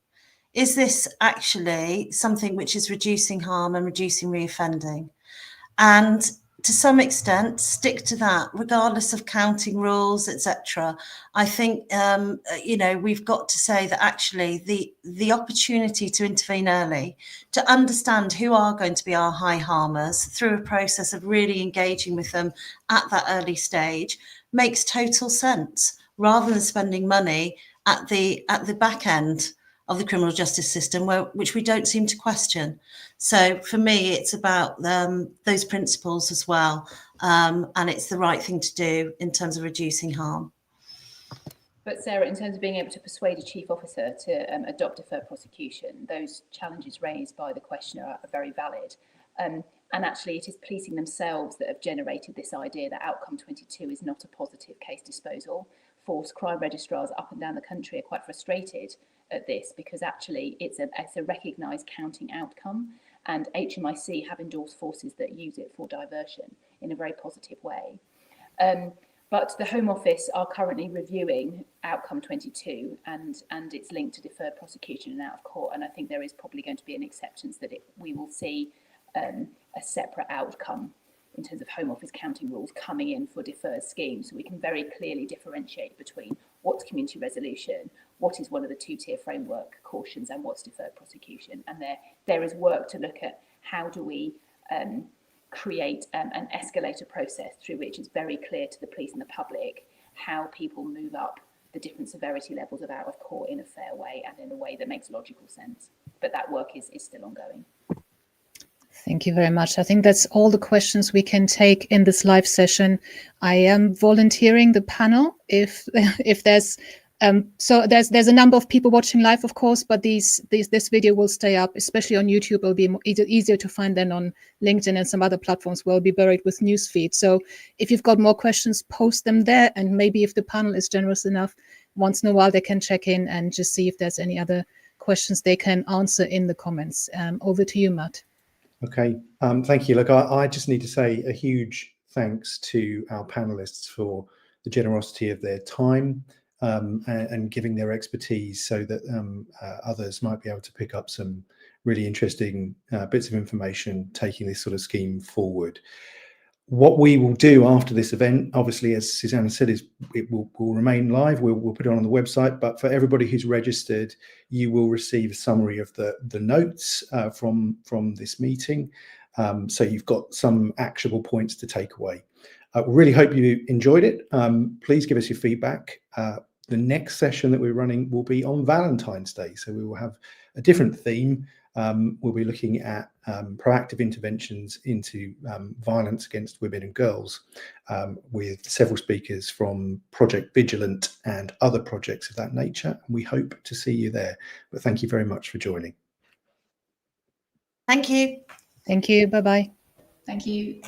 C: Is this actually something which is reducing harm and reducing reoffending? And to some extent, stick to that, regardless of counting rules, etc. I think, we've got to say that actually the opportunity to intervene early, to understand who are going to be our high harmers through a process of really engaging with them at that early stage, makes total sense, rather than spending money at the back end of the criminal justice system, which we don't seem to question. So for me, it's about those principles as well, and it's the right thing to do in terms of reducing harm.
F: But Sarah, in terms of being able to persuade a chief officer to adopt deferred prosecution, those challenges raised by the questioner are very valid. And actually, it is policing themselves that have generated this idea that outcome 22 is not a positive case disposal. Force crime registrars up and down the country are quite frustrated at this because actually it's a recognised counting outcome, and HMIC have endorsed forces that use it for diversion in a very positive way. But the Home Office are currently reviewing outcome 22 and it's linked to deferred prosecution and out of court, and I think there is probably going to be an acceptance that we will see a separate outcome in terms of Home Office counting rules coming in for deferred schemes, so we can very clearly differentiate between what's community resolution, what is one of the two-tier framework cautions, and what's deferred prosecution. And there is work to look at how do we create an escalator process through which is very clear to the police and the public how people move up the different severity levels of out of court in a fair way and in a way that makes logical sense. But that work is still ongoing.
B: Thank you very much. I think that's all the questions we can take in this live session. I am volunteering the panel if there's so there's a number of people watching live, of course, but this video will stay up, especially on YouTube. It'll be easier to find than on LinkedIn and some other platforms where it'll be buried with newsfeed. So if you've got more questions, post them there, and maybe if the panel is generous enough, once in a while they can check in and just see if there's any other questions they can answer in the comments. Over to you, Matt.
A: Okay, thank you. Look, I just need to say a huge thanks to our panelists for the generosity of their time and giving their expertise so that others might be able to pick up some really interesting bits of information taking this sort of scheme forward. What we will do after this event, obviously, as Susanna said, is it will remain live. We'll put it on the website, but for everybody who's registered, you will receive a summary of the notes from this meeting. So you've got some actionable points to take away. We really hope you enjoyed it. Please give us your feedback. The next session that we're running will be on Valentine's Day. So we will have a different theme. We'll be looking at proactive interventions into violence against women and girls with several speakers from Project Vigilant and other projects of that nature. And we hope to see you there. But thank you very much for joining.
C: Thank you.
B: Thank you. Bye-bye.
E: Thank you.